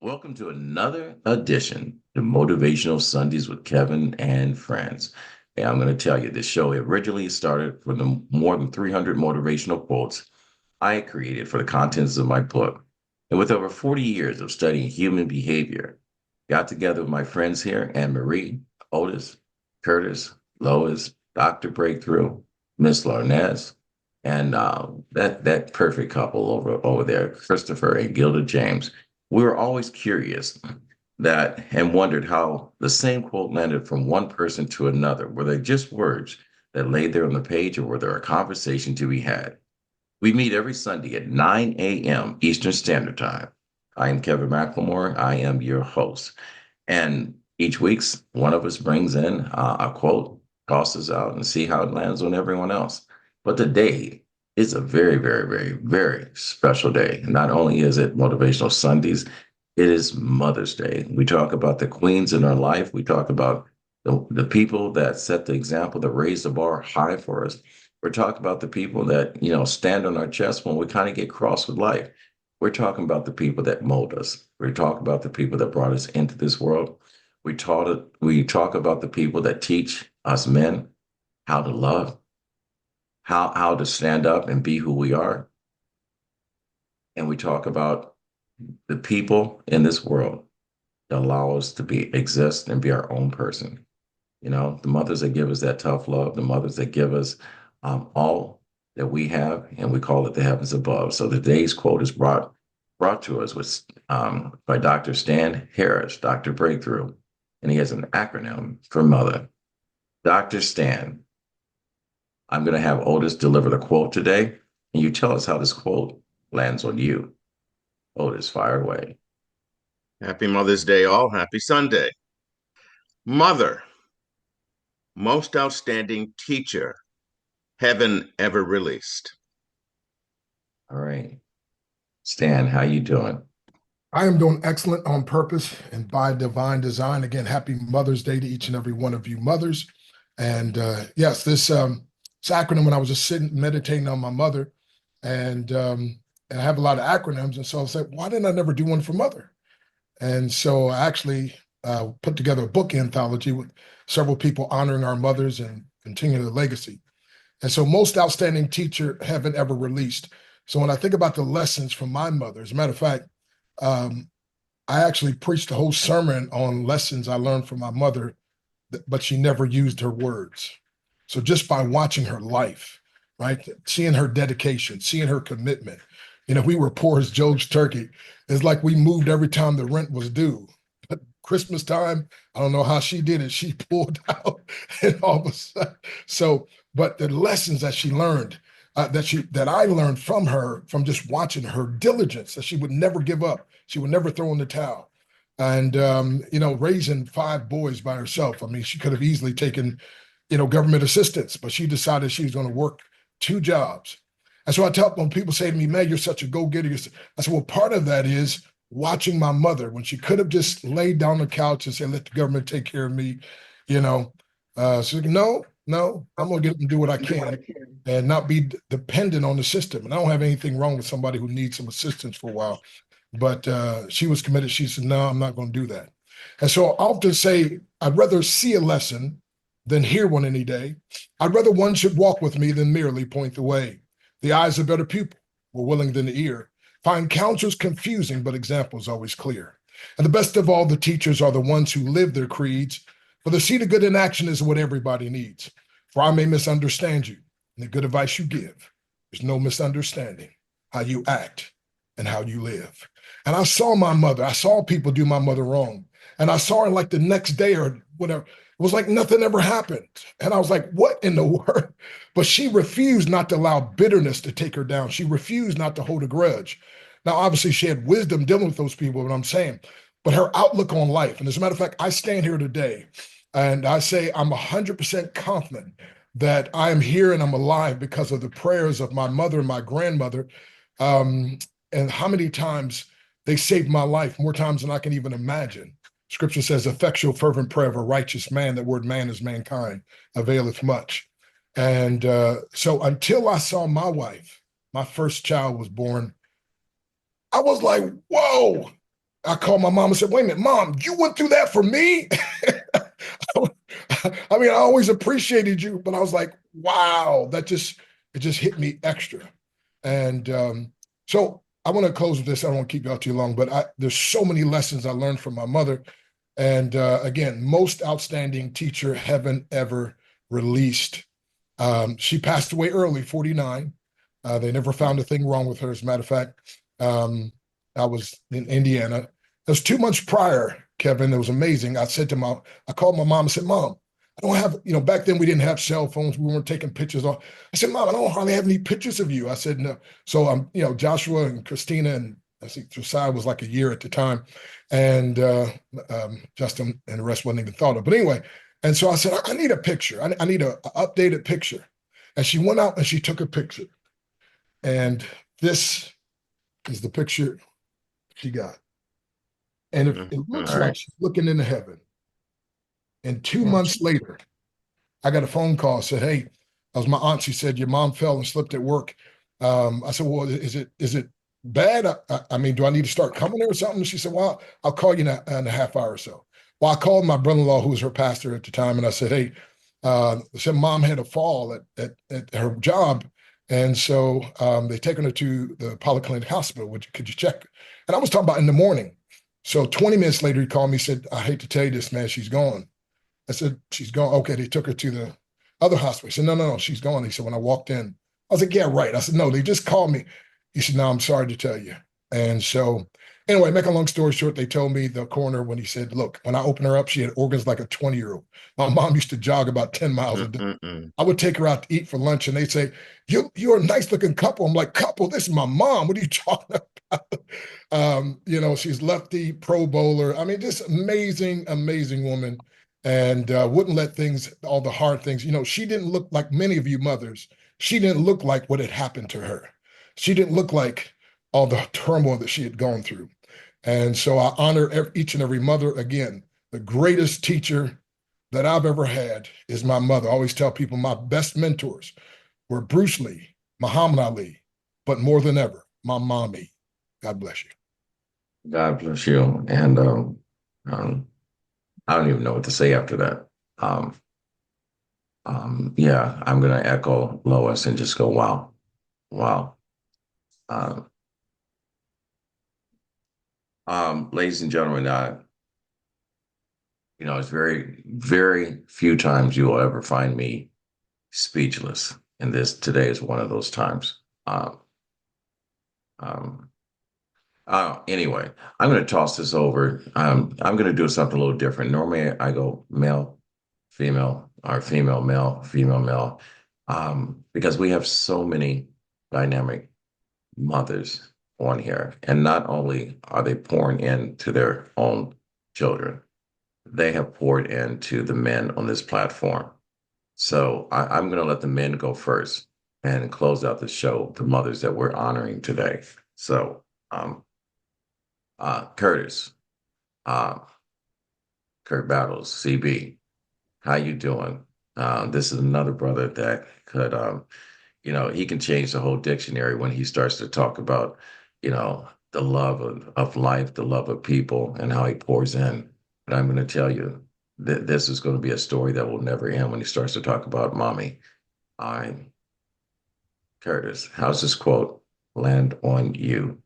Welcome to another edition of Motivational Sundays with Kevin and friends. And I'm going to tell you, this show originally started from the more than 300 motivational quotes I created for the contents of my book. And with over 40 years of studying human behavior, got together with my friends here, Anne Marie, Otis, Curtis, Lois, Dr. Breakthrough, Miss Larnez, and that perfect couple over there, Christopher and Gilda James. We were always curious that and wondered how the same quote landed from one person to another. Were they just words that laid there on the page, or were there a conversation to be had? We meet every Sunday at 9 a.m. Eastern Standard Time. I am Kevin McLemore. I am your host. And each week, one of us brings in a quote, tosses out, and see how it lands on everyone else. But today is a very, very, very, very special day. Not only is it Motivational Sundays, it is Mother's Day. We talk about the queens in our life. We talk about the people that set the example, that raise the bar high for us. We're talking about the people that, stand on our chest when we kind of get cross with life. We're talking about the people that mold us. We're talking about the people that brought us into this world. We talk about the people that teach us men how to love, how to stand up and be who we are. And we talk about the people in this world that allow us to exist and be our own person. The mothers that give us that tough love, the mothers that give us all that we have, and we call it the heavens above. So today's quote is brought to us by Dr. Stan Harris, Dr. Breakthrough, and he has an acronym for mother. Dr. Stan, I'm going to have Otis deliver the quote today, and you tell us how this quote lands on you. Otis, fire away. Happy Mother's Day, all. Happy Sunday. Mother, most outstanding teacher heaven ever released. All right. Stan, how you doing? I am doing excellent on purpose and by divine design. Again, happy Mother's Day to each and every one of you mothers. And yes, this acronym, when I was just sitting meditating on my mother, and I have a lot of acronyms. And so I was like, why didn't I never do one for mother? And so I actually put together a book anthology with several people honoring our mothers and continuing the legacy. And so most outstanding teacher heaven ever released. So when I think about the lessons from my mother, as a matter of fact, I actually preached a whole sermon on lessons I learned from my mother, but she never used her words. So just by watching her life, right, seeing her dedication, seeing her commitment, we were poor as Job's turkey. It's like we moved every time the rent was due. But Christmas time, I don't know how she did it. She pulled out and all of a sudden. So, but the lessons that she learned, that I learned from her, from just watching her diligence, that she would never give up. She would never throw in the towel. And raising 5 boys by herself. I mean, she could have easily taken, government assistance, but she decided she was going to work 2 jobs. And so I tell, when people say to me, man, you're such a go-getter, I said, well, part of that is watching my mother when she could have just laid down the couch and said, let the government take care of me, she's like, no, I'm going to get up and do what I can and not be dependent on the system. And I don't have anything wrong with somebody who needs some assistance for a while. But she was committed. She said, no, I'm not going to do that. And so I often say, I'd rather see a lesson than hear one any day. I'd rather one should walk with me than merely point the way. The eye's a better pupil, more willing than the ear. Find counsels confusing, but examples always clear. And the best of all, the teachers are the ones who live their creeds. For the seed of good in action is what everybody needs. For I may misunderstand you, and the good advice you give, there's no misunderstanding how you act and how you live. And I saw my mother. I saw people do my mother wrong. And I saw her like the next day or whatever. It was like nothing ever happened. And I was like, what in the world? But she refused not to allow bitterness to take her down. She refused not to hold a grudge. Now, obviously, she had wisdom dealing with those people, what I'm saying. But her outlook on life, and as a matter of fact, I stand here today and I say I'm 100% confident that I am here and I'm alive because of the prayers of my mother and my grandmother. And how many times they saved my life, more times than I can even imagine. Scripture says, effectual, fervent prayer of a righteous man, that word man is mankind, availeth much. And so until I saw my wife, my first child was born, I was like, whoa. I called my mom and said, wait a minute, Mom, you went through that for me? I mean, I always appreciated you, but I was like, wow, it just hit me extra. And so I want to close with this. I don't want to keep you out too long, but there's so many lessons I learned from my mother. And again, most outstanding teacher heaven ever released. She passed away early, 49. They never found a thing wrong with her. As a matter of fact, I was in Indiana. It was 2 months prior, Kevin. It was amazing. I called my mom and said, Mom, I don't have, back then we didn't have cell phones. We weren't taking pictures. I said, Mom, I don't hardly have any pictures of you. I said, no. So Joshua and Christina and I think Josiah was like a year at the time. And Justin and the rest wasn't even thought of. But anyway, and so I said, I need a picture. I need a updated picture. And she went out and she took a picture. And this is the picture she got. And it All looks like right. she's looking into heaven. And two Well, months later, I got a phone call, said, hey, that was my aunt. She said, your mom fell and slipped at work. I said, well, is it bad? I mean, do I need to start coming there or something? She said, well, I'll call you in a half hour or so. Well, I called my brother-in-law, who was her pastor at the time, and I said, hey, I said, Mom had a fall at her job. And so they taken her to the Polyclinic Hospital. Could you check? And I was talking about in the morning. So 20 minutes later, he called me, said, I hate to tell you this, man, she's gone. I said, she's gone. Okay, they took her to the other hospital. He said, no, she's gone. He said, when I walked in, I was like, yeah, right. I said, no, they just called me. He said, no, I'm sorry to tell you. And so, anyway, make a long story short, they told me, the coroner, when he said, look, when I opened her up, she had organs like a 20-year-old. My mom used to jog about 10 miles a day. Mm-mm-mm. I would take her out to eat for lunch, and they'd say, you're a nice looking couple. I'm like, couple, this is my mom. What are you talking about? She's lefty, pro bowler. I mean, just amazing, amazing woman. And wouldn't let all the hard things, she didn't look like many of you mothers. She didn't look like what had happened to her. She didn't look like all the turmoil that she had gone through. And so I honor each and every mother. Again, the greatest teacher that I've ever had is my mother. I always tell people my best mentors were Bruce Lee, Muhammad Ali, but more than ever, my mommy. God bless you. God bless you. And um, I don't even know what to say after that. Um, yeah, I'm going to echo Lois and just go, wow, wow. Uh, ladies and gentlemen, it's very, very few times you will ever find me speechless. And this today is one of those times. Um, um, anyway, I'm going to toss this over. I'm going to do something a little different. Normally, I go male, female, or female, male, female, male, because we have so many dynamic mothers on here. And not only are they pouring into their own children, they have poured into the men on this platform. So I'm going to let the men go first and close out the show, the mothers that we're honoring today. So, Curtis, uh, Kurt Battles, CB, how you doing? This is another brother that could, he can change the whole dictionary when he starts to talk about, the love of life, the love of people, and how he pours in. But I'm going to tell you, this is going to be a story that will never end when he starts to talk about mommy. I, Curtis, how's this quote land on you?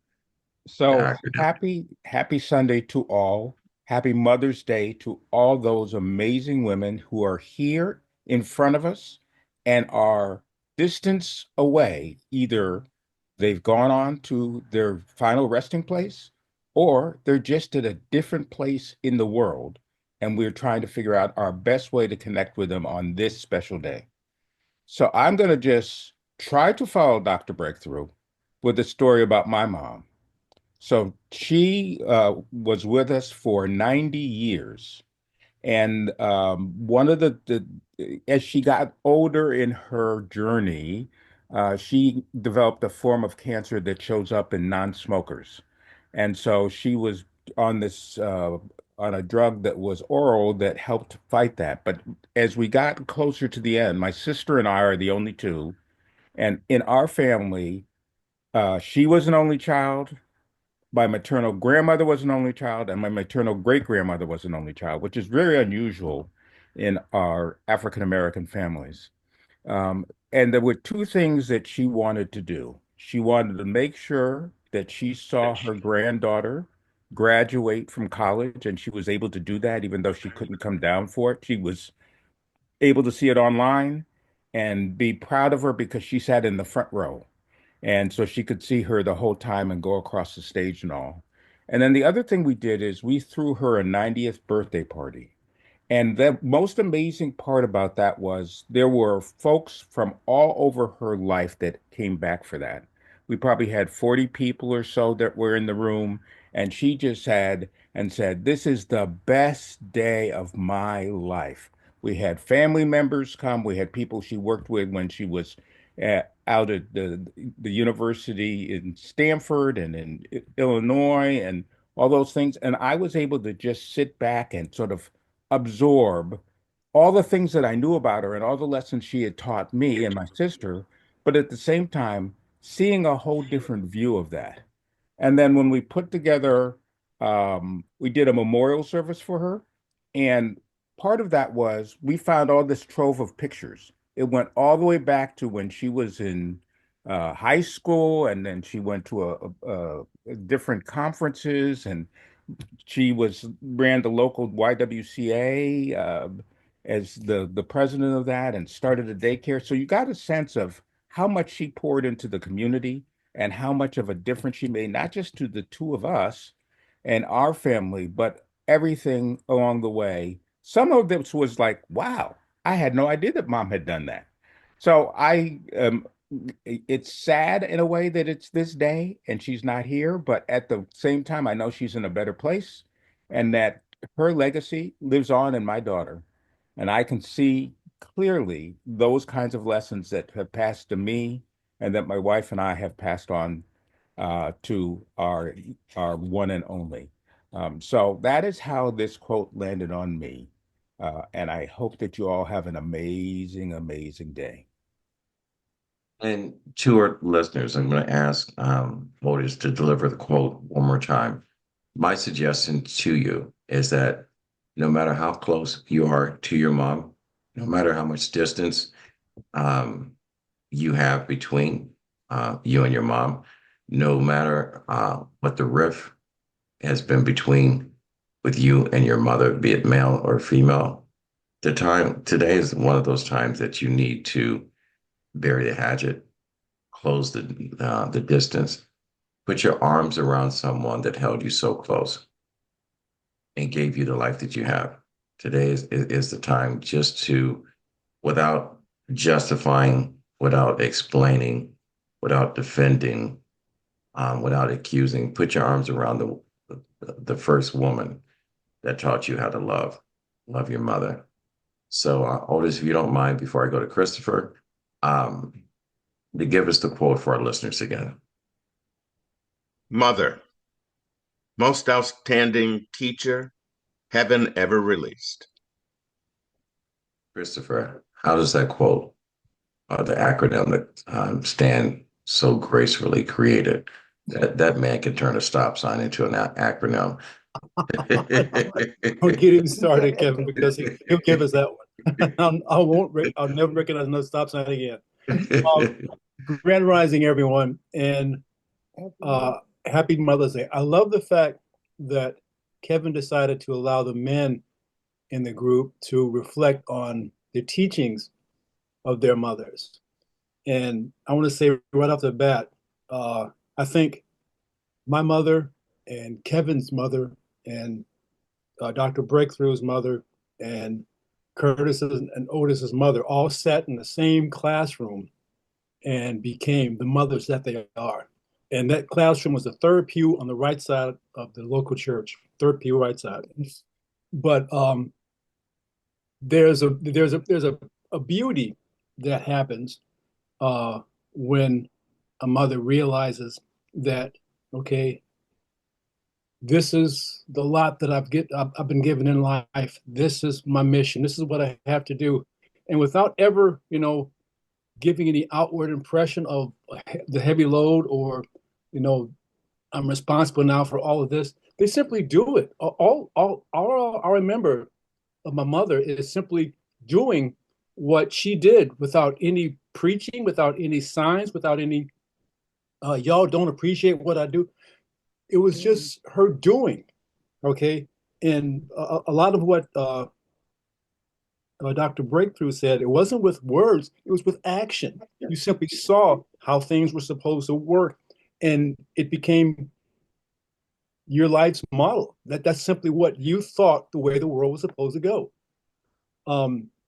The So acronym. happy Sunday to all. Happy Mother's Day to all those amazing women who are here in front of us and are distance away. Either they've gone on to their final resting place or they're just at a different place in the world. And we're trying to figure out our best way to connect with them on this special day. So I'm going to just try to follow Dr. Breakthrough with a story about my mom. So she was with us for 90 years. And one of as she got older in her journey, she developed a form of cancer that shows up in non-smokers. And so she was on on a drug that was oral that helped fight that. But as we got closer to the end, my sister and I are the only two. And in our family, she was an only child. My maternal grandmother was an only child, and my maternal great grandmother was an only child, which is very unusual in our African American families. And there were two things that she wanted to do. She wanted to make sure that she saw her granddaughter graduate from college, and she was able to do that even though she couldn't come down for it. She was able to see it online and be proud of her because she sat in the front row. And so she could see her the whole time and go across the stage and all. And then the other thing we did is we threw her a 90th birthday party. And the most amazing part about that was there were folks from all over her life that came back for that. We probably had 40 people or so that were in the room, and she just had and said, "This is the best day of my life." We had family members come. We had people she worked with when she was out at the university in Stanford and in Illinois and all those things. And I was able to just sit back and sort of absorb all the things that I knew about her and all the lessons she had taught me and my sister, but at the same time, seeing a whole different view of that. And then when we put together, we did a memorial service for her. And part of that was we found all this trove of pictures. It went all the way back to when she was in high school, and then she went to different conferences, and she was ran the local YWCA as the president of that and started a daycare. So you got a sense of how much she poured into the community and how much of a difference she made, not just to the two of us and our family, but everything along the way. Some of this was like, wow, I had no idea that mom had done that. So it's sad in a way that it's this day and she's not here, but at the same time, I know she's in a better place and that her legacy lives on in my daughter. And I can see clearly those kinds of lessons that have passed to me and that my wife and I have passed on to our one and only. So that is how this quote landed on me. And I hope that you all have an amazing, amazing day. And to our listeners, I'm going to ask Otis to deliver the quote one more time. My suggestion to you is that no matter how close you are to your mom, no matter how much distance um, you have between you and your mom, no matter what the rift has been between with you and your mother, be it male or female, the time today is one of those times that you need to bury the hatchet, close the distance, put your arms around someone that held you so close and gave you the life that you have. Today is the time just to, without justifying, without explaining, without defending, without accusing, put your arms around the first woman that taught you how to love your mother. So, Otis, if you don't mind, before I go to Christopher, um, to give us the quote for our listeners again. Mother, most outstanding teacher heaven ever released. Christopher, how does that quote, the acronym that Stan so gracefully created, that man can turn a stop sign into an acronym? Don't get him started, Kevin, because he'll give us that one. I'll never recognize another stop sign again. Grand Rising, everyone, and happy Mother's Day. I love the fact that Kevin decided to allow the men in the group to reflect on the teachings of their mothers. And I want to say right off the bat, I think my mother and Kevin's mother and Dr. Breakthrough's mother and Curtis's and Otis's mother all sat in the same classroom and became the mothers that they are. And that classroom was the third pew on the right side of the local church, third pew right side. But there's a beauty that happens when a mother realizes that, okay, this is the lot that I've been given in life. This is my mission. This is what I have to do. And without ever, giving any outward impression of the heavy load or, I'm responsible now for all of this. They simply do it. All I remember of my mother is simply doing what she did without any preaching, without any signs, without any, y'all don't appreciate what I do. It was just her doing, okay? And a lot of what Dr. Breakthrough said, it wasn't with words, it was with action. You simply saw how things were supposed to work, and it became your life's model. That's simply what you thought the way the world was supposed to go.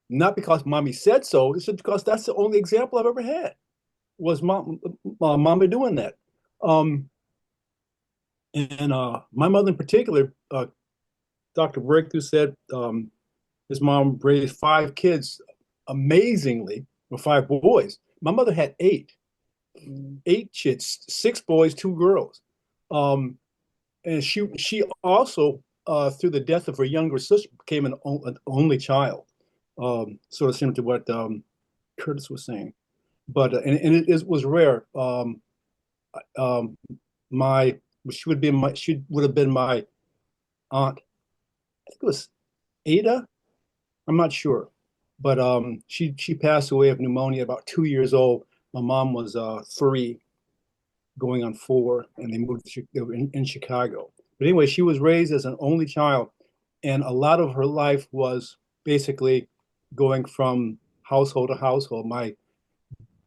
Not because mommy said so, it's just because that's the only example I've ever had was mommy doing that. And my mother in particular, Dr. Breakthrough said his mom raised 5 kids amazingly, or 5 boys. My mother had 8 kids, 6 boys, 2 girls. And she also, through the death of her younger sister, became an only child, sort of similar to what Curtis was saying. But and it was rare. My she would have been my aunt. I think it was Ada. I'm not sure, but she passed away of pneumonia about 2 years old. My mom was 3, going on 4, and they moved in Chicago. But anyway, she was raised as an only child, and a lot of her life was basically going from household to household. My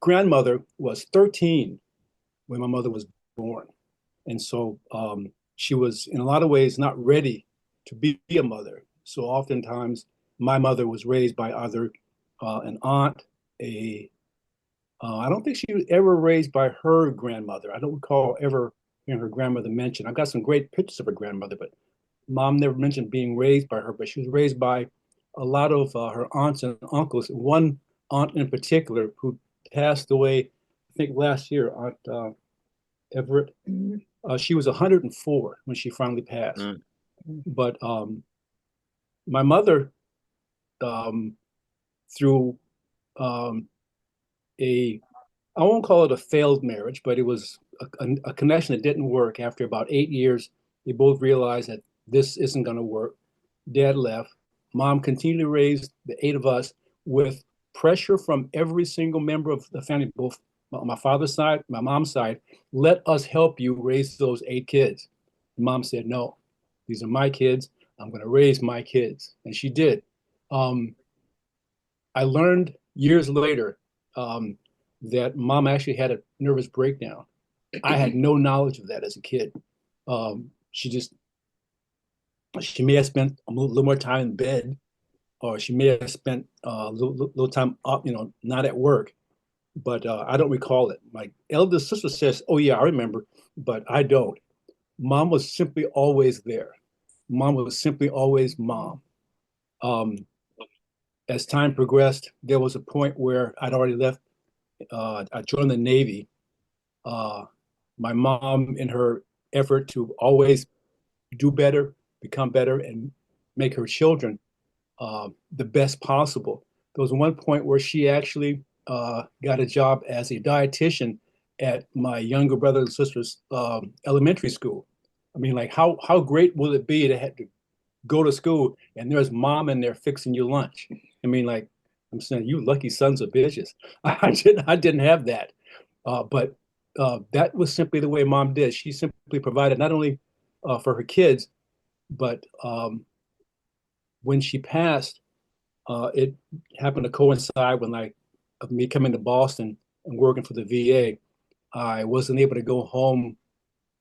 grandmother was 13 when my mother was born, and so she was in a lot of ways not ready to be a mother. So oftentimes my mother was raised by either an aunt, I don't think she was ever raised by her grandmother. I don't recall ever hearing her grandmother mentioned. I've got some great pictures of her grandmother, but mom never mentioned being raised by her. But she was raised by a lot of her aunts and uncles. One aunt in particular who passed away, I think last year, Aunt Everett. She was 104 when she finally passed. Mm. But my mother, through a I won't call it a failed marriage, but it was a connection that didn't work. After about 8 years, they both realized that this isn't going to work. Dad left. Mom continued to raise the 8 of us with pressure from every single member of the family, both on my father's side, my mom's side. Let us help you raise those 8 kids. Mom said, no, these are my kids. I'm going to raise my kids. And she did. I learned years later that mom actually had a nervous breakdown. I had no knowledge of that as a kid. She may have spent a little more time in bed, or she may have spent a little time up, not at work. But I don't recall it. My eldest sister says, "Oh yeah, I remember," but I don't. Mom was simply always there. Mom was simply always mom. Um, as time progressed, there was a point where I'd already left. I joined the Navy. My mom, in her effort to always do better, become better, and make her children the best possible, there was one point where she actually got a job as a dietitian at my younger brother and sister's elementary school. I mean, like, how great will it be to have to go to school and there's mom in there fixing your lunch? I mean, like, I'm saying, you lucky sons of bitches. I didn't have that. But that was simply the way mom did. She simply provided not only for her kids, but when she passed, it happened to coincide with me coming to Boston and working for the VA. I wasn't able to go home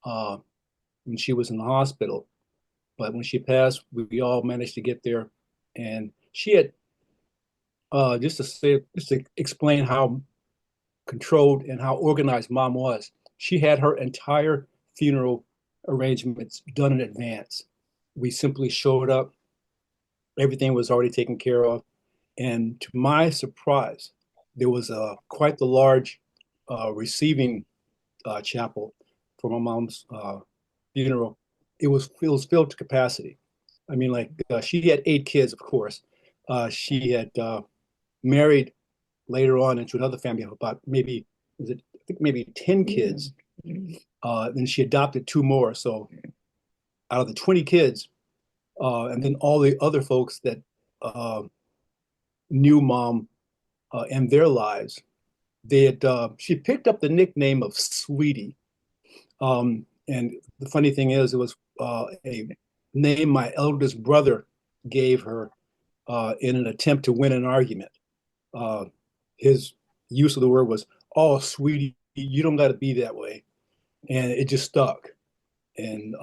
when she was in the hospital, but when she passed, we all managed to get there. And she had just to explain how controlled and how organized mom was. She had her entire funeral arrangements done in advance. We simply showed up. Everything was already taken care of. And to my surprise, there was quite the large receiving chapel for my mom's funeral. It was filled to capacity. I mean, like she had 8 kids, of course. She had married later on into another family of about maybe 10 kids. Then she adopted 2 more. So out of the 20 kids, and then all the other folks that knew mom in their lives, she picked up the nickname of Sweetie. And the funny thing is, it was a name my eldest brother gave her in an attempt to win an argument. His use of the word was, "Oh, sweetie, you don't got to be that way," and it just stuck. And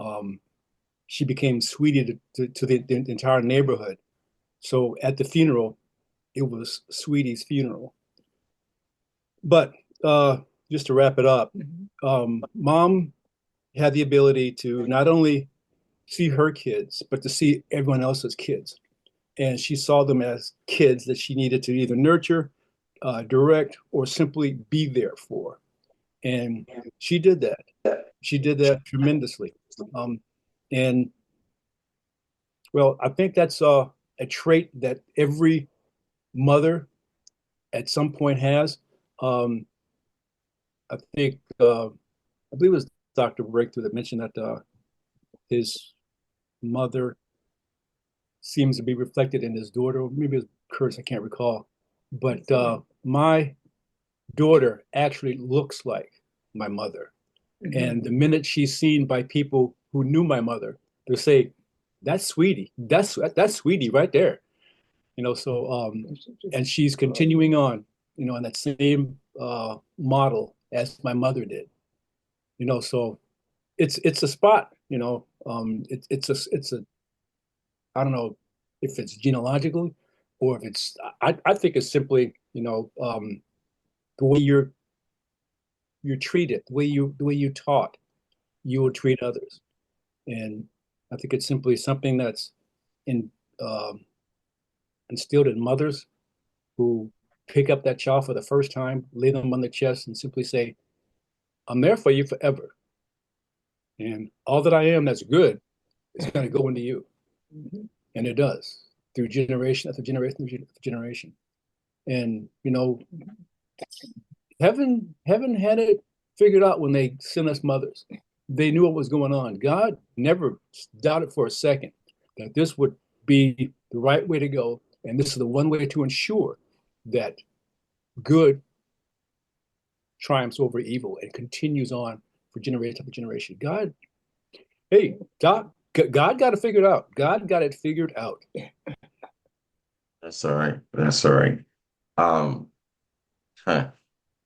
she became Sweetie to the entire neighborhood. So at the funeral, it was Sweetie's funeral. But just to wrap it up, mom had the ability to not only see her kids, but to see everyone else's kids. And she saw them as kids that she needed to either nurture, direct, or simply be there for. And she did that. She did that tremendously. And well, I think that's a trait that every mother at some point has. I think, I believe it was Dr. Breakthrough that mentioned that his mother seems to be reflected in his daughter, or maybe it's Curtis, I can't recall. But my daughter actually looks like my mother. Mm-hmm. And the minute she's seen by people who knew my mother, they'll say, "That's Sweetie. That's Sweetie right there." So and she's continuing on, in that same model as my mother did. So it's a spot, it's a I don't know if it's genealogical or if it's I think it's simply, the way you're treated, the way you taught, you will treat others. And I think it's simply something that's instilled in mothers who pick up that child for the first time, lay them on the chest, and simply say, "I'm there for you forever. And all that I am that's good is going to go into you." Mm-hmm. And it does, through generation after generation after generation. And, heaven had it figured out when they sent us mothers. They knew what was going on. God never doubted for a second that this would be the right way to go. And this is the one way to ensure that good triumphs over evil and continues on for generation after generation. God got it figured out. God got it figured out. That's all right. That's all right.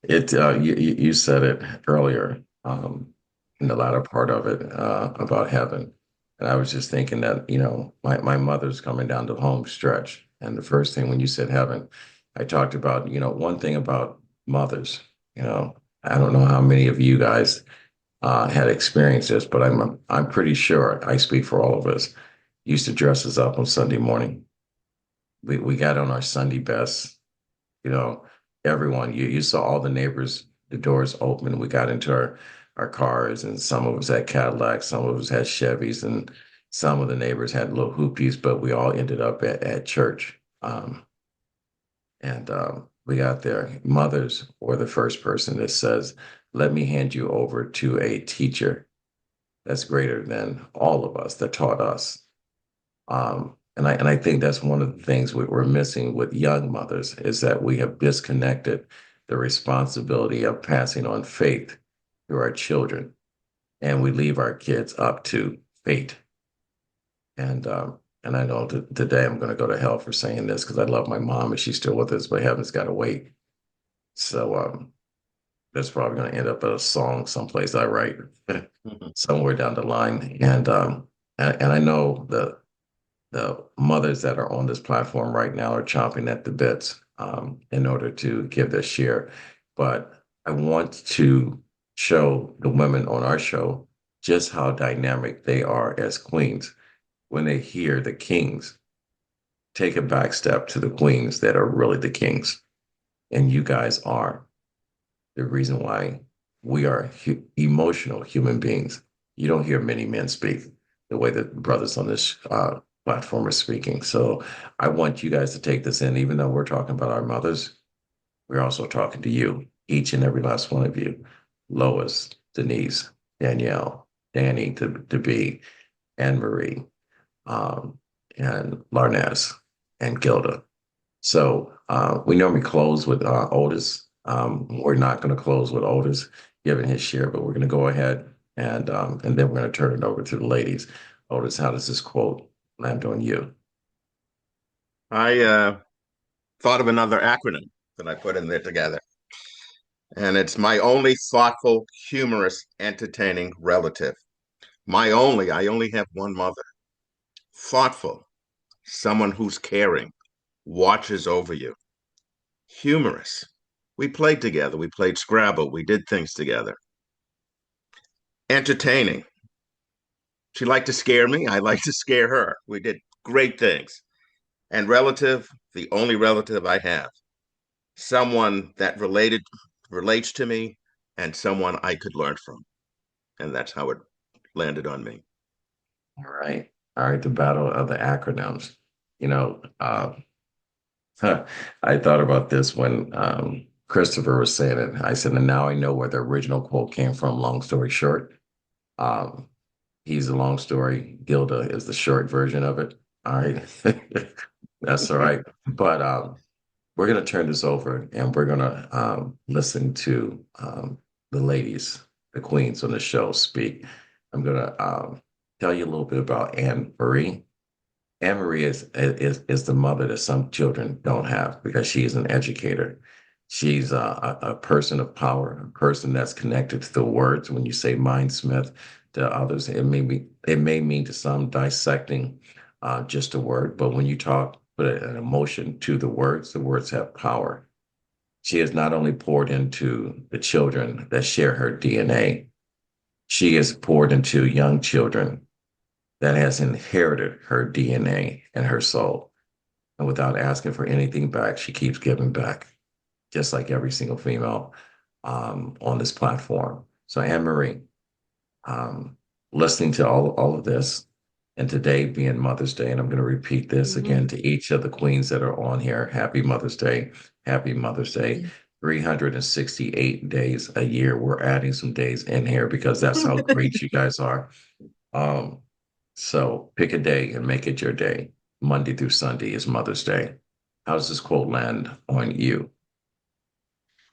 You said it earlier, in the latter part of it, about heaven. And I was just thinking that, my mother's coming down the home stretch. And the first thing when you said heaven, I talked about, one thing about mothers, I don't know how many of you guys had experienced this, but I'm pretty sure I speak for all of us. Used to dress us up on Sunday morning. We got on our Sunday best, everyone. You saw all the neighbors, the doors open. We got into our cars, and some of us had Cadillacs, some of us had Chevys, and some of the neighbors had little hoopies, but we all ended up at church. And we got there. Mothers were the first person that says, "Let me hand you over to a teacher that's greater than all of us, that taught us." And I think that's one of the things we're missing with young mothers, is that we have disconnected the responsibility of passing on faith to our children, and we leave our kids up to fate. And I know today I'm going to go to hell for saying this, because I love my mom and she's still with us, but heaven's got to wait. So that's probably going to end up in a song someplace I write somewhere down the line. And I know the mothers that are on this platform right now are chomping at the bits in order to give their share. But I want to show the women on our show just how dynamic they are as queens. When they hear the kings take a back step to the queens that are really the kings. And you guys are the reason why we are emotional human beings. You don't hear many men speak the way that brothers on this platform are speaking. So I want you guys to take this in. Even though we're talking about our mothers, we're also talking to you, each and every last one of you. Lois, Denise, Danielle, Danny to be, Anne Marie, um, and Larnez and Gilda. So we normally close with Otis. We're not going to close with Otis, given his share, but we're going to go ahead and then we're going to turn it over to the ladies. Otis, how does this quote land on you? I thought of another acronym that I put in there together, and it's my only thoughtful, humorous, entertaining relative. I only have one mother. Thoughtful, someone who's caring, watches over you. Humorous, we played together, we played Scrabble, we did things together. Entertaining, she liked to scare me, I liked to scare her. We did great things. And relative, the only relative I have, someone that relates to me and someone I could learn from. And that's how it landed on me. All right. All right. The battle of the acronyms. You know, I thought about this when Christopher was saying it. I said, and now I know where the original quote came from. Long story short, um, he's a long story. Gilda is the short version of it. All right. That's all right. But we're going to turn this over and we're going to listen to the ladies, the queens on the show speak. I'm going to tell you a little bit about Anne Marie. Anne Marie is the mother that some children don't have because she is an educator. She's a person of power, a person that's connected to the words. When you say mindsmith to others, it may mean to some dissecting just a word, but when you talk, put an emotion to the words have power. She has not only poured into the children that share her DNA, she has poured into young children that has inherited her DNA and her soul. And without asking for anything back, she keeps giving back, just like every single female on this platform. So, Anne Marie, listening to all of this, and today being Mother's Day, and I'm going to repeat this again to each of the queens that are on here. Happy Mother's Day. Happy Mother's Day. 368 days a year. We're adding some days in here because that's how great you guys are. Um, so pick a day and make it your day. Monday through Sunday is Mother's Day. How does this quote land on you?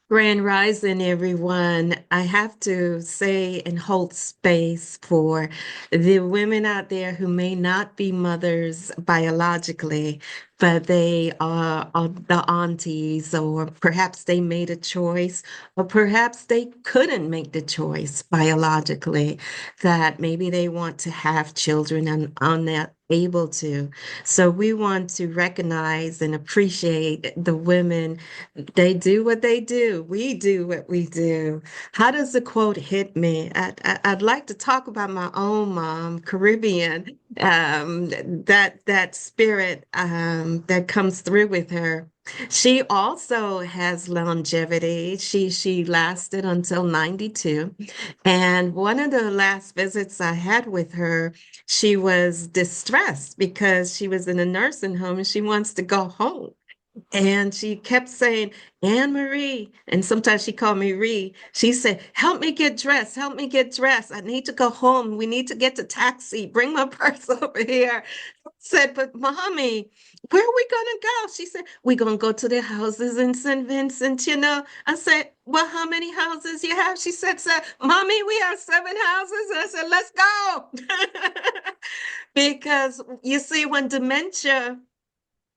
Grand Rising, everyone. I have to say and hold space for the women out there who may not be mothers biologically, but they are the aunties, or perhaps they made a choice, or perhaps they couldn't make the choice biologically, that maybe they want to have children and are not able to. So we want to recognize and appreciate the women. They do what they do. We do what we do. How does the quote hit me? I'd like to talk about my own mom, Caribbean, that spirit that comes through with her. She also has longevity. She lasted until 92. And one of the last visits I had with her, she was distressed because she was in a nursing home and she wants to go home. And she kept saying, Anne Marie. And sometimes she called me Ree. She said, help me get dressed. Help me get dressed. I need to go home. We need to get to taxi. Bring my purse over here. I said, but mommy, where are we going to go? She said, we're going to go to the houses in St. Vincent, you know. I said, well, how many houses you have? She said, mommy, we have 7 houses. And I said, let's go. Because you see, when dementia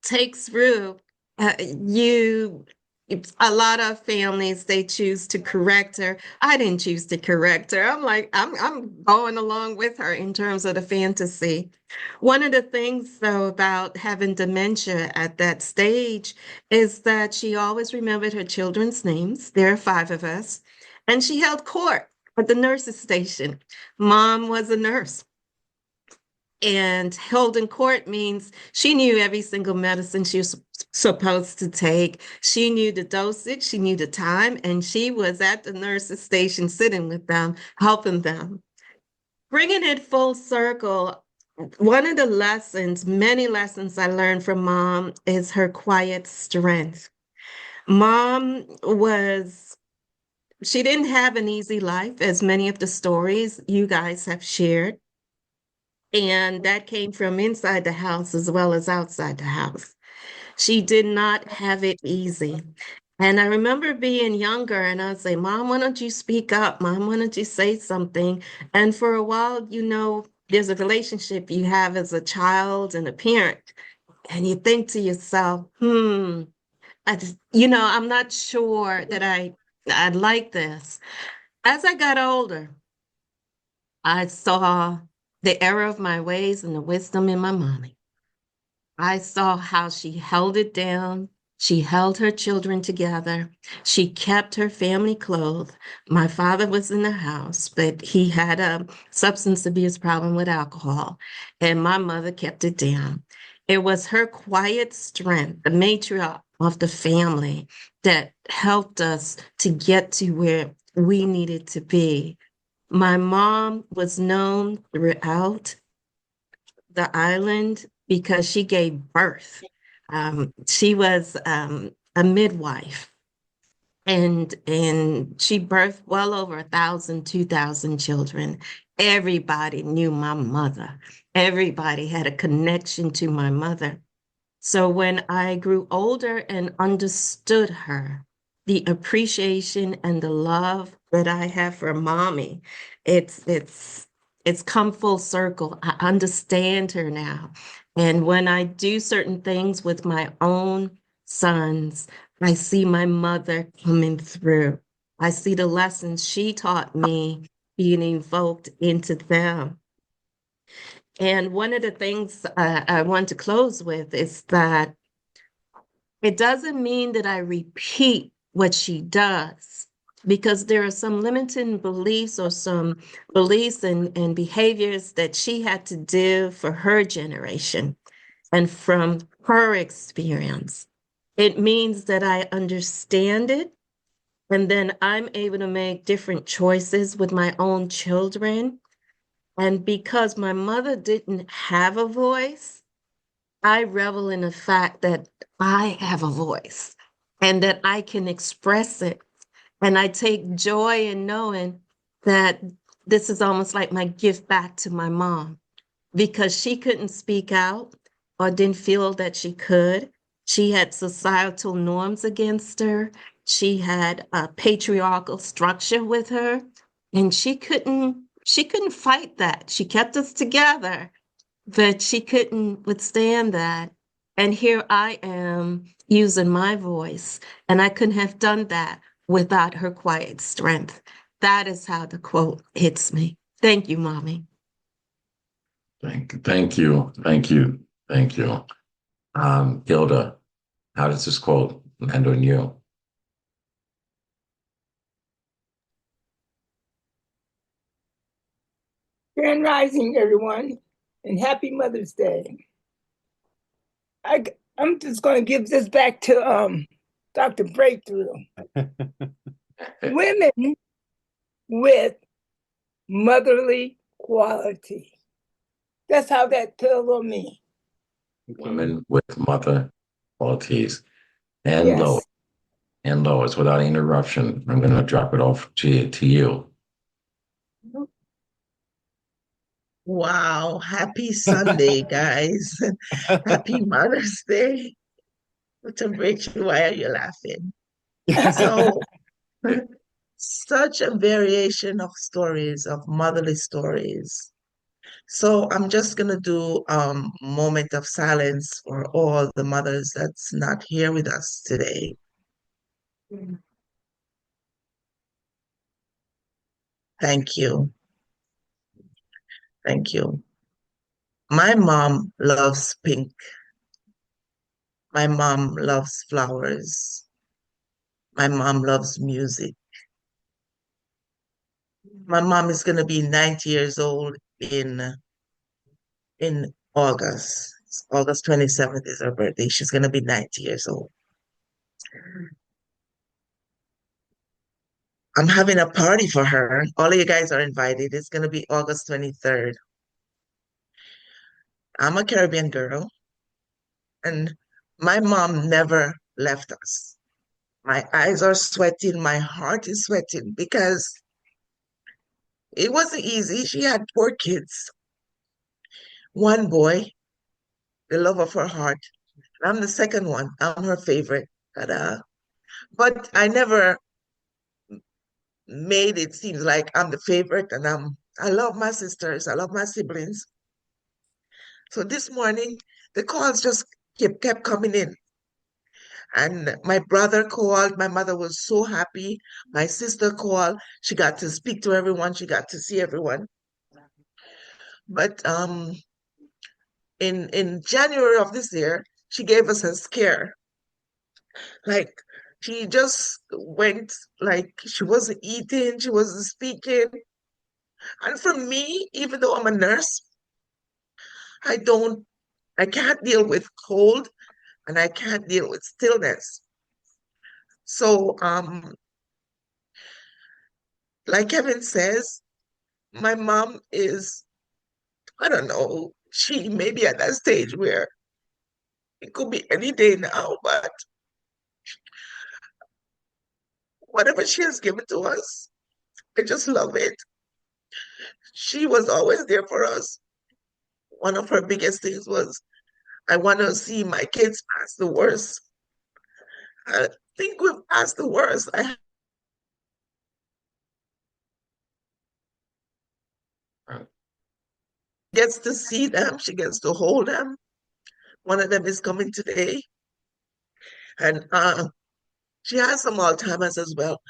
takes root, you a lot of families, they choose to correct her. I didn't choose to correct her. I'm like, I'm going along with her in terms of the fantasy. One of the things though about having dementia at that stage is that she always remembered her children's names. There are 5 of us, and she held court at the nurse's station. Mom was a nurse. And held in court means she knew every single medicine she was supposed to take. She knew the dosage, she knew the time, and she was at the nurse's station sitting with them, helping them. Bringing it full circle, one of the lessons, many lessons I learned from mom is her quiet strength. Mom was she didn't have an easy life, as many of the stories you guys have shared. And that came from inside the house as well as outside the house. She did not have it easy. And I remember being younger and I'd say, Mom, why don't you speak up? Mom, why don't you say something? And for a while, there's a relationship you have as a child and a parent. And you think to yourself, I'm not sure that I'd like this. As I got older, I saw the error of my ways and the wisdom in my mommy. I saw how she held it down. She held her children together. She kept her family clothed. My father was in the house, but he had a substance abuse problem with alcohol, and my mother kept it down. It was her quiet strength, the matriarch of the family, that helped us to get to where we needed to be. My mom was known throughout the island because she gave birth. She was a midwife, and she birthed well over 1,000, 2,000 children. Everybody knew my mother. Everybody had a connection to my mother. So when I grew older and understood her, the appreciation and the love that I have for mommy, it's come full circle. I understand her now. And when I do certain things with my own sons, I see my mother coming through. I see the lessons she taught me being invoked into them. And one of the things I want to close with is that it doesn't mean that I repeat what she does, because there are some limiting beliefs or some beliefs and behaviors that she had to do for her generation and from her experience. It means that I understand it, and then I'm able to make different choices with my own children. And because my mother didn't have a voice, I revel in the fact that I have a voice and that I can express it. And I take joy in knowing that this is almost like my gift back to my mom, because she couldn't speak out or didn't feel that she could. She had societal norms against her. She had a patriarchal structure with her, and she couldn't fight that. She kept us together, but she couldn't withstand that. And here I am using my voice, and I couldn't have done that without her quiet strength. That is how the quote hits me. Thank you, Mommy. Thank you, thank you, thank you. Gilda, how does this quote land on you? Grand Rising, everyone, and happy Mother's Day. I'm just going to give this back to Dr. Breakthrough. Women with motherly quality. That's how that felt on me. Women with mother qualities. And Yes. Lois, without interruption, I'm going to drop it off to you. Wow, happy Sunday, guys. Happy Mother's Day. What a breakthrough. Why are you laughing? So, such a variation of stories, of motherly stories. So, I'm just going to do moment of silence for all the mothers that's not here with us today. Thank you. Thank you. My mom loves pink. My mom loves flowers. My mom loves music. My mom is going to be 90 years old in August. August 27th is her birthday. She's going to be 90 years old. I'm having a party for her. All of you guys are invited. It's going to be August 23rd. I'm a Caribbean girl, and my mom never left us. My eyes are sweating, my heart is sweating because it wasn't easy. She had 4 kids, one boy, the love of her heart. I'm the second one. I'm her favorite. But I never made it seem like I'm the favorite, and I love my sisters. I love my siblings. So this morning, the calls just kept coming in. And my brother called. My mother was so happy. My sister called. She got to speak to everyone. She got to see everyone. But in January of this year, she gave us a scare. Like she just went like she wasn't eating, she wasn't speaking. And for me, even though I'm a nurse, I don't, I can't deal with cold and I can't deal with stillness. So, like Kevin says, my mom is, I don't know, she may be at that stage where it could be any day now, but whatever she has given to us, I just love it. She was always there for us. One of her biggest things was, I want to see my kids pass the worst. I think we've passed the worst. I gets to see them, she gets to hold them. One of them is coming today. And she has some Alzheimer's as well,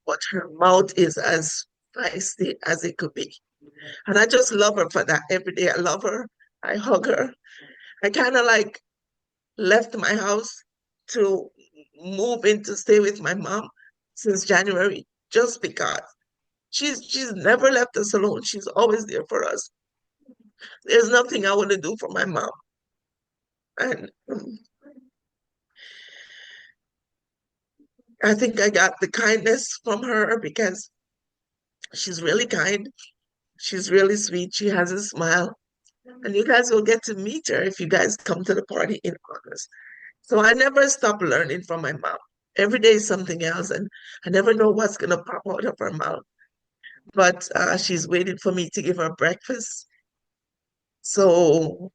but her mouth is as feisty as it could be. And I just love her for that. Every day I love her. I hug her. I kind of like left my house to move in to stay with my mom since January, just because she's never left us alone. She's always there for us. There's nothing I want to do for my mom. And I think I got the kindness from her because she's really kind. She's really sweet. She has a smile. And you guys will get to meet her if you guys come to the party in August. So I never stop learning from my mom. Every day is something else, and I never know what's going to pop out of her mouth. But she's waiting for me to give her breakfast. So,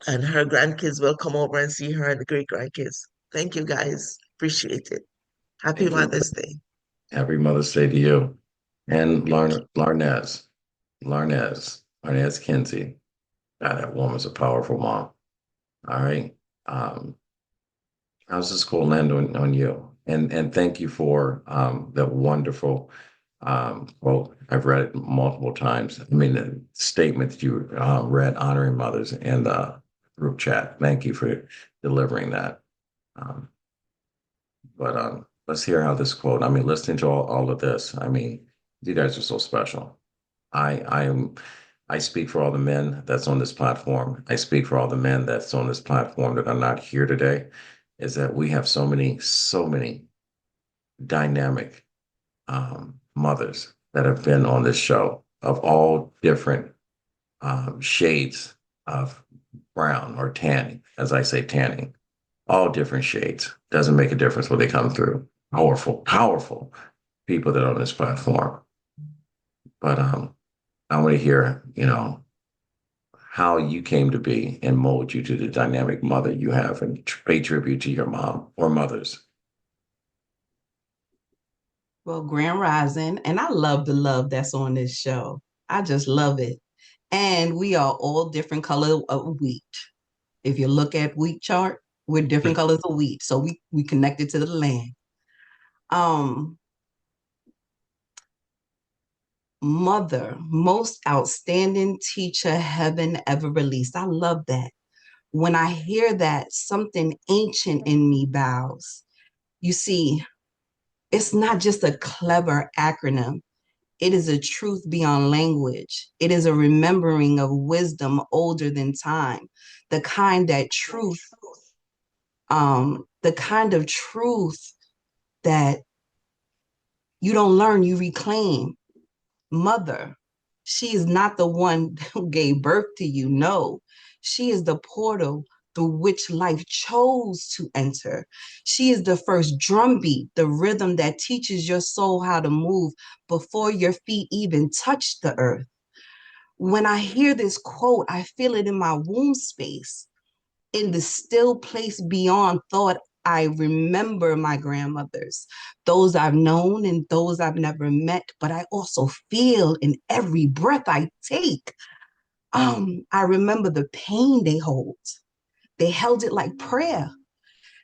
and her grandkids will come over and see her and the great grandkids. Thank you guys. Appreciate it. Happy Thank you. Mother's Day. Happy Mother's Day to you. And Larnez Kinsey. God, that woman's a powerful mom. All right. How's this cool land on you? And thank you for that wonderful quote. I've read it multiple times. I mean, the statement that you read honoring mothers in the group chat. Thank you for delivering that. Um, but let's hear how this quote. I mean, listening to all of this. I mean, you guys are so special. I am. I speak for all the men that's on this platform. I speak for all the men that's on this platform that are not here today. Is that we have so many dynamic mothers that have been on this show of all different shades of brown or tanning, as I say, tanning, all different shades. Doesn't make a difference when they come through. Powerful people that are on this platform. But I want to hear, how you came to be and mold you to the dynamic mother you have and pay tribute to your mom or mothers. Well, Grand Rising, and I love the love that's on this show. I just love it. And we are all different color of wheat. If you look at wheat chart, we're different colors of wheat. So we connected to the land. Mother, most outstanding teacher heaven ever released. I love that. When I hear that, something ancient in me bows. You see, it's not just a clever acronym. It is a truth beyond language. It is a remembering of wisdom older than time. The kind that truth, the kind of truth that you don't learn, you reclaim. Mother, she is not the one who gave birth to you. No, she is the portal through which life chose to enter. She is the first drumbeat, the rhythm that teaches your soul how to move before your feet even touch the earth. When I hear this quote, I feel it in my womb space, in the still place beyond thought. I remember my grandmothers, those I've known and those I've never met, but I also feel in every breath I take. I remember the pain they hold. They held it like prayer.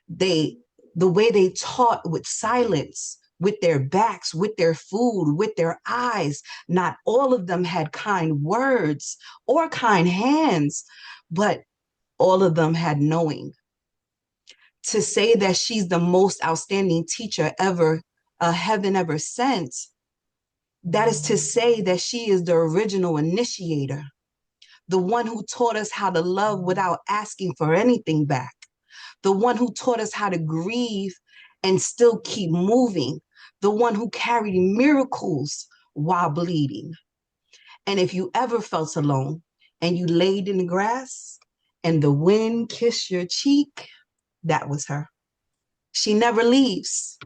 They, the way they taught with silence, with their backs, with their food, with their eyes. Not all of them had kind words or kind hands, but all of them had knowing. To say that she's the most outstanding teacher ever, heaven ever sent, that is to say that she is the original initiator, the one who taught us how to love without asking for anything back, the one who taught us how to grieve and still keep moving, the one who carried miracles while bleeding. And if you ever felt alone and you laid in the grass and the wind kissed your cheek, that was her. She never leaves.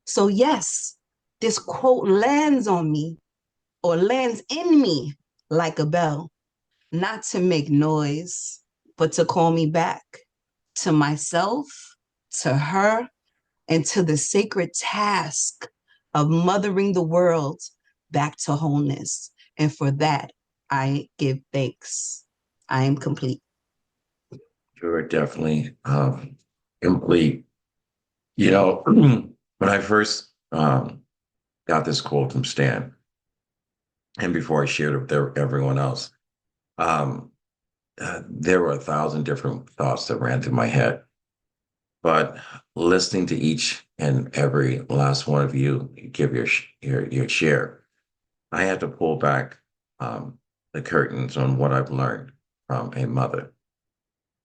So yes, this quote lands on me or lands in me like a bell, not to make noise, but to call me back to myself, to her, and to the sacred task of mothering the world back to wholeness. And for that, I give thanks. I am complete. You're definitely complete. You know, when I first got this quote from Stan, and before I shared it with everyone else, there were 1,000 different thoughts that ran through my head. But listening to each and every last one of you give your share, I had to pull back the curtains on what I've learned from a mother.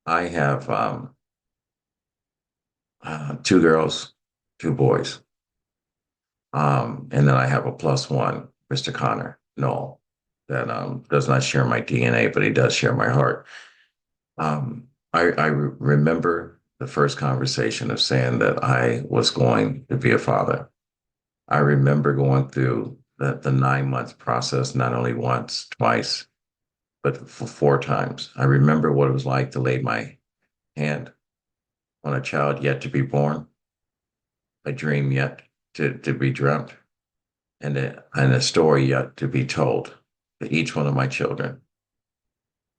I have 2 girls, 2 boys. And then I have a +1, Mr. Connor Noel, that does not share my DNA, but he does share my heart. I remember the first conversation of saying that I was going to be a father. I remember going through the 9 month process, not only once, twice, but for 4 times. I remember what it was like to lay my hand on a child yet to be born, a dream yet to be dreamt, and a story yet to be told for each one of my children.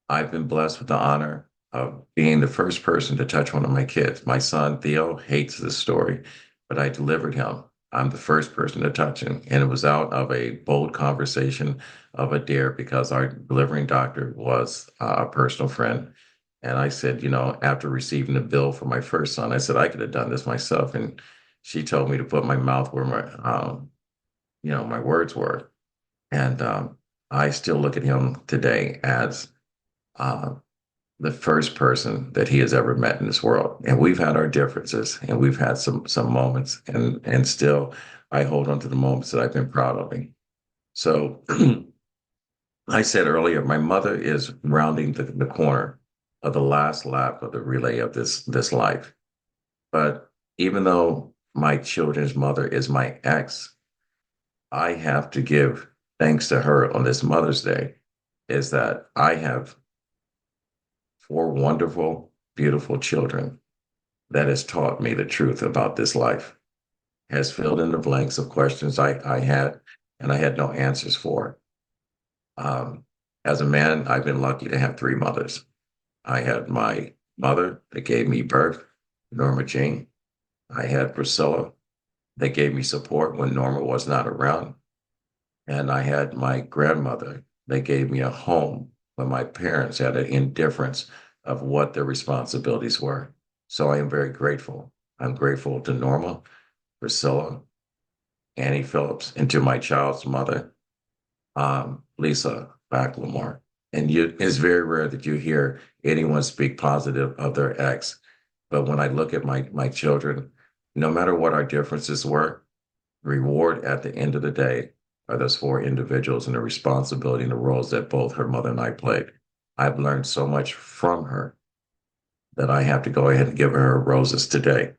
I've been blessed with the honor of being the first person to touch one of my kids. My son, Theo, hates this story, but I delivered him. I'm the first person to touch him. And it was out of a bold conversation of a dare because our delivering doctor was a personal friend. And I said, after receiving the bill for my first son, I said, I could have done this myself. And she told me to put my mouth where my words were. And I still look at him today as the first person that he has ever met in this world. And we've had our differences and we've had some moments and still I hold on to the moments that I've been proud of him. So I said earlier, my mother is rounding the corner of the last lap of the relay of this life. But even though my children's mother is my ex, I have to give thanks to her on this Mother's Day, is that I have 4 wonderful, beautiful children that has taught me the truth about this life, has filled in the blanks of questions I had, and I had no answers for. As a man, I've been lucky to have 3 mothers. I had my mother that gave me birth, Norma Jean. I had Priscilla that gave me support when Norma was not around. And I had my grandmother that gave me a home when my parents had an indifference of what their responsibilities were. So I am very grateful. I'm grateful to Norma, Priscilla, Annie Phillips, and to my child's mother, Lisa Backlemore. And it's very rare that you hear anyone speak positive of their ex. But when I look at my children, no matter what our differences were, reward at the end of the day are those 4 individuals and the responsibility and the roles that both her mother and I played. I've learned so much from her that I have to go ahead and give her roses today.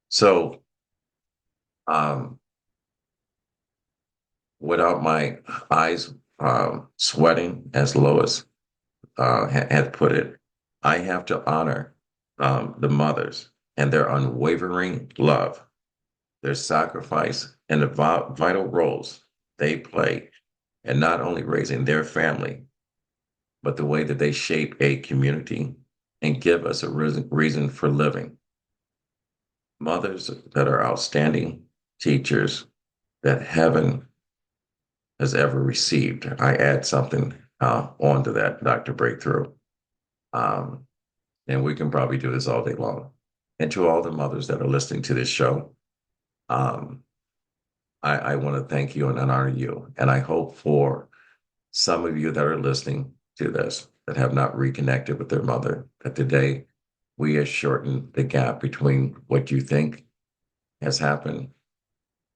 So, without my eyes sweating, as Lois had put it, I have to honor the mothers and their unwavering love, their sacrifice, and the vital roles they play in not only raising their family, but the way that they shape a community and give us a reason for living. Mothers that are outstanding teachers that heaven has ever received. I add something onto that, Dr. Breakthrough. And we can probably do this all day long. And to all the mothers that are listening to this show, I want to thank you and honor you. And I hope for some of you that are listening to this that have not reconnected with their mother, that today we have shortened the gap between what you think has happened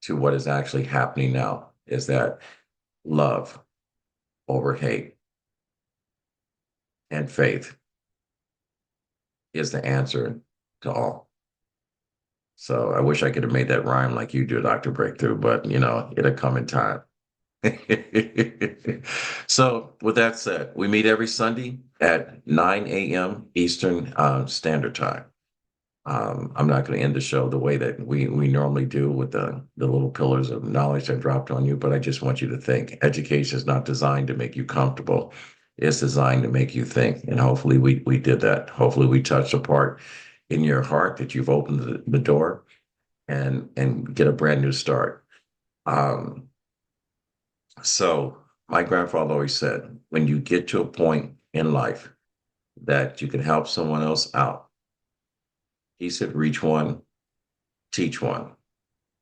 to what is actually happening now, is that love over hate and faith is the answer to all. So I wish I could have made that rhyme like you do, Dr. Breakthrough, but it'll come in time. So with that said, we meet every Sunday at 9 a.m. Eastern Standard Time. I'm not going to end the show the way that we normally do with the little pillars of knowledge I've dropped on you, but I just want you to think. Education is not designed to make you comfortable. It's designed to make you think. And hopefully we did that. Hopefully we touched a part in your heart that you've opened the door and get a brand new start. So my grandfather always said, when you get to a point in life that you can help someone else out, he said, reach one, teach one.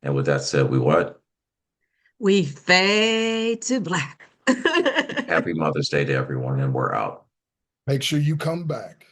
And with that said, we what? We fade to black. Happy Mother's Day to everyone, and we're out. Make sure you come back.